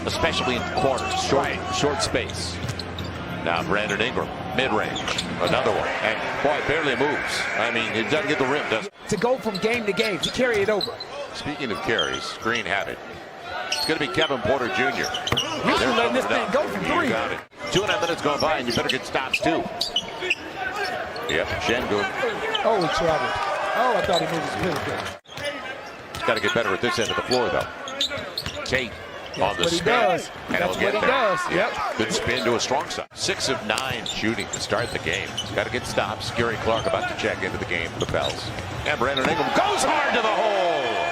especially in corners, short space. Now Brandon Ingram, mid-range, another one, and boy, it barely moves. I mean, it doesn't get the rim, does it? To go from game to game, to carry it over. Speaking of carries, Green had it. It's going to be Kevin Porter Jr. They're letting this thing go from 3. You got it. 2.5 minutes going by, and you better get stops too. Yep, Şengün. Oh, he traveled. Oh, I thought he moved his pivot. He's got to get better at this end of the floor, though. Tate on the spin. Does. And That's he'll get what he there. does. Yep. Good spin to a strong side. 6 of 9 shooting to start the game. Got to get stops. Gary Clark about to check into the game for the Pels. And Brandon Ingram goes hard to the hole.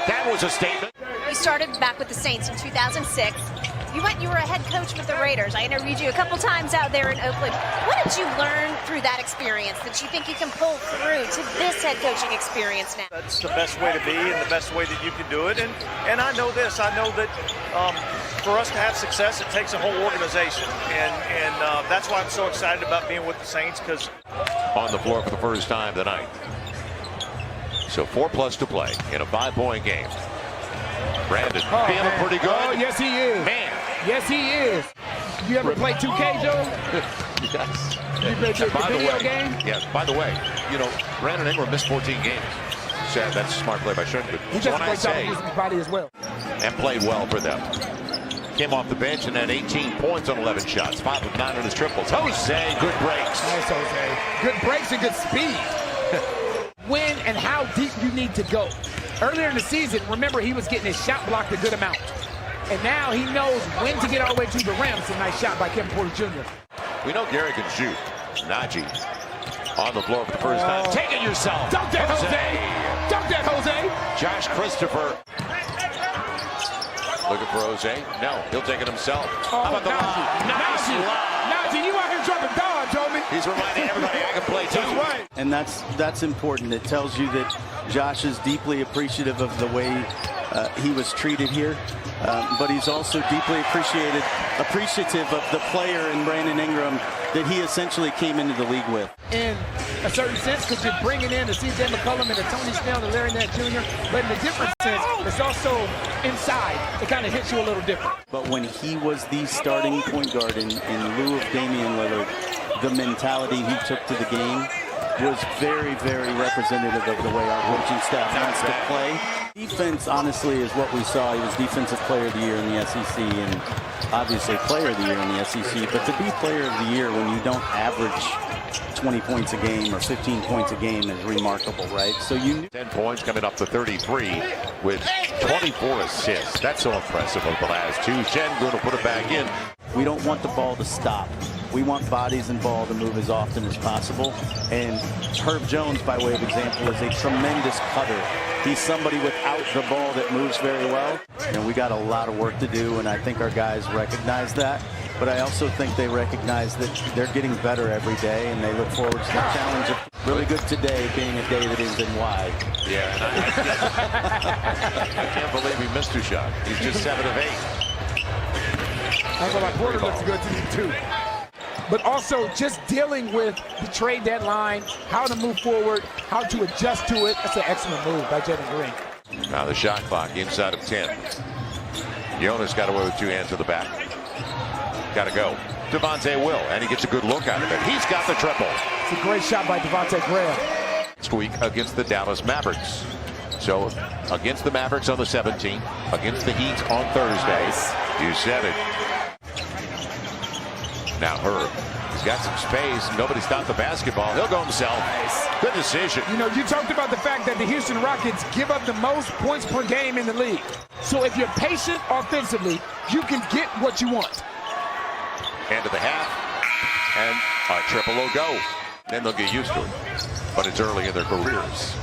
That was a statement. You started back with the Saints in 2006. You were a head coach with the Raiders. I interviewed you a couple times out there in Oakland. What did you learn through that experience that you think you can pull through to this head coaching experience now? That's the best way to be and the best way that you can do it. And I know this. I know that for us to have success, it takes a whole organization. And that's why I'm so excited about being with the Saints, because on the floor for the first time tonight. So 4+ to play in a 5-point game. Brandon feeling pretty good. Oh, yes, he is. Man. Yes, he is. You ever play 2K, Joe? Yes. You played the video game? Yes. By the way, you know, Brandon Ingram missed 14 games. So that's a smart play by Şengün. He just played top of his body as well. And played well for them. Came off the bench and had 18 points on 11 shots. 5 of 9 on his triples. Jose, good breaks. Nice, Jose. Good breaks and good speed. When and how deep you need to go. Earlier in the season, remember, he was getting his shot blocked a good amount. And now he knows when to get all the way to the rim. It's a nice shot by Kevin Porter Jr. We know Gary can shoot. Najee on the floor for the first time. Take it yourself. Dunk that, Jose. Dunk that, Jose. Josh Christopher. Looking for Jose. No, he'll take it himself. How about the lob? Nice lob. Najee, you out here dropping dodge, homie. He's reminding everybody I can play too. That's right. And that's important. It tells you that Josh is deeply appreciative of the way he was treated here, but he's also deeply appreciative of the player in Brandon Ingram that he essentially came into the league with. In a certain sense, because you're bringing in a C.J. McCollum and a Tony Snell and Larry Nance Jr., but in a different sense, it's also inside. It kind of hits you a little different. But when he was the starting point guard in lieu of Damian Lillard, the mentality he took to the game was very, very representative of the way our coaching staff wants to play. Defense, honestly, is what we saw. He was Defensive Player of the Year in the SEC and obviously Player of the Year in the SEC. But to be Player of the Year when you don't average 20 points a game or 15 points a game is remarkable, right? So you 10 points coming up to 33 with 24 assists. That's so impressive over the last 2. Şengün will put it back in. We don't want the ball to stop. We want bodies and ball to move as often as possible. And Herb Jones, by way of example, is a tremendous cutter. He's somebody without the ball that moves very well. And we got a lot of work to do, and I think our guys recognize that. But I also think they recognize that they're getting better every day, and they look forward to the challenge of really good today being a day that ends in wide. Yeah, and I can't believe he missed a shot. He's just 7 of 8. I feel like Porter looks good to me, too. But also just dealing with the trade deadline, how to move forward, how to adjust to it. That's an excellent move by Jalen Green. Now the shot clock inside of 10. Jonas got away with 2 hands to the back. Got to go. Devontae will, and he gets a good look out of it. He's got the triple. It's a great shot by Devontae Graham. Next week against the Dallas Mavericks. So against the Mavericks on the 17th, against the Heat on Thursday. Nice. You said it. Now Herb, he's got some space. Nobody stopped the basketball. He'll go himself. Nice. Good decision. You know, you talked about the fact that the Houston Rockets give up the most points per game in the league. So if you're patient offensively, you can get what you want. End of the half, and a triple will go. Then they'll get used to it. But it's early in their careers.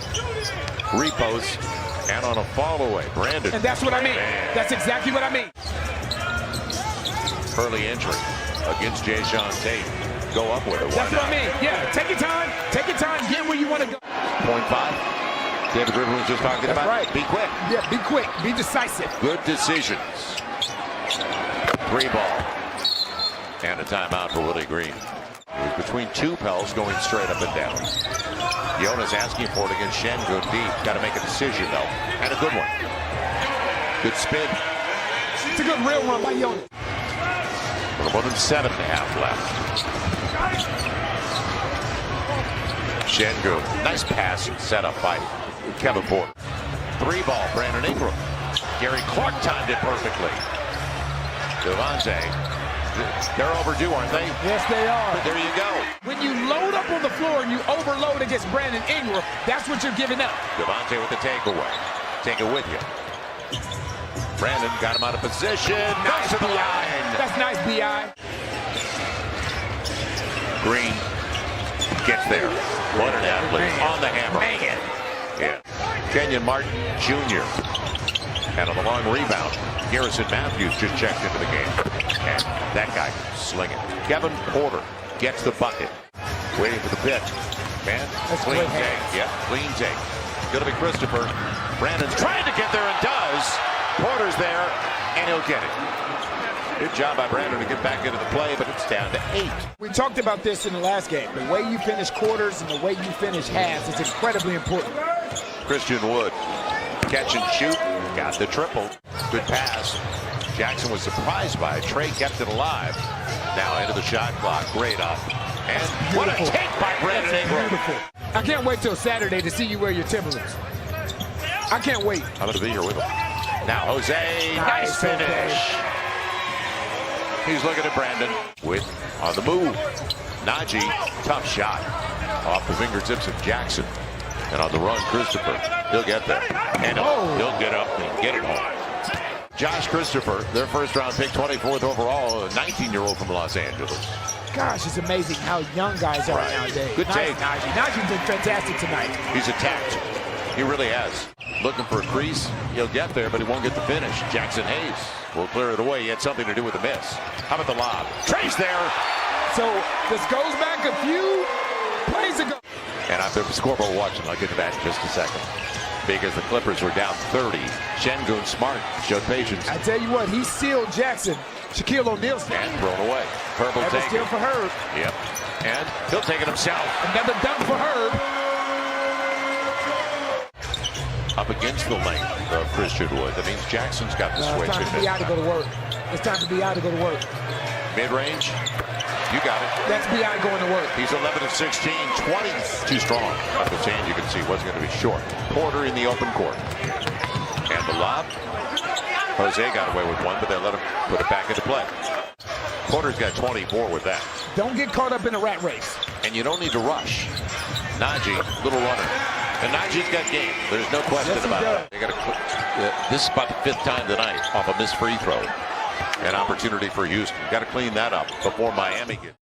Repost, and on a fall away, Brandon. And that's what I mean. Man. That's exactly what I mean. Early entry against Jae'Sean Tate. Go up with it. That's what I mean. Yeah, take your time. Take your time. Get where you want to go. 0.5. David Griffin was just talking about. Right. Be quick. Yeah, be quick. Be decisive. Good decisions. 3 ball. And a timeout for Willie Green. It was between 2 Pels going straight up and down. Jonas asking for it against Şengün deep. Got to make a decision, though. And a good one. Good spin. It's a good real run by Jonas. A little more than 7.5 left. Şengün, nice pass and set up by Kevin Porter. 3-ball, Brandon Ingram. Gary Clark timed it perfectly. Devontae, they're overdue, aren't they? Yes, they are. But there you go. When you load up on the floor and you overload against Brandon Ingram, that's what you're giving up. Devontae with the takeaway. Take it with you. Brandon got him out of position. Nice at the line. That's nice, B.I. Green gets there. What an athlete. On the hammer. Man. Yeah. Kenyon Martin Jr. And on the long rebound, Garrison Matthews just checked into the game. And that guy can sling it. Kevin Porter gets the bucket. Waiting for the pitch. Man, That's clean great take. hands. Yeah, clean take. Gonna be Christopher. Brandon's trying to get there and does. Porter's there, and he'll get it. Good job by Brandon to get back into the play, but it's down to 8. We talked about this in the last game. The way you finish quarters and the way you finish halves is incredibly important. Christian Wood, catch and shoot, got the triple. Good pass. Jackson was surprised by it. Trey kept it alive. Now into the shot clock. Great up. And what a take by Brandon Ingram. Beautiful. I can't wait till Saturday to see you wear your Timberlands. I can't wait. I'm going to be here with him. Now Jose, nice finish. He's looking at Brandon with on the move. Najee, tough shot off the fingertips of Jackson. And on the run, Christopher. He'll get there. And he'll get up and get it home. Josh Christopher, their first-round pick, 24th overall, a 19-year-old from Los Angeles. Gosh, it's amazing how young guys are nowadays. Good take. Najee. Najee did fantastic tonight. He's attacked. He really has. Looking for a crease. He'll get there, but he won't get the finish. Jackson Hayes will clear it away. He had something to do with the miss. How about the lob? Trey's there. So this goes back a few plays ago. And I'm the scoreboard watching. I'll get to that in just a second. Because the Clippers were down 30. Şengün smart, showed patience. I tell you what, he sealed Jackson. Shaquille O'Neal. And thrown away. Herb will That was take still it. for Herb. Yep. And he'll take it himself. Another dunk for Herb. Up against the length of Christian Wood. That means Jackson's got the switch. It's time for B.I. to go to work. It's time for B.I. to go to work. Mid-range. You got it. That's B.I. going to work. He's 11 of 16, 20. Too strong. Up his hand, you can see, wasn't going to be short. Porter in the open court. And the lob. Jose got away with one, but they let him put it back into play. Porter's got 24 with that. Don't get caught up in a rat race. And you don't need to rush. Najee, little runner. And Najee's got game. There's no question about it. They got this is about the 5th time tonight off a missed free throw. An opportunity for Houston. Got to clean that up before Miami gets.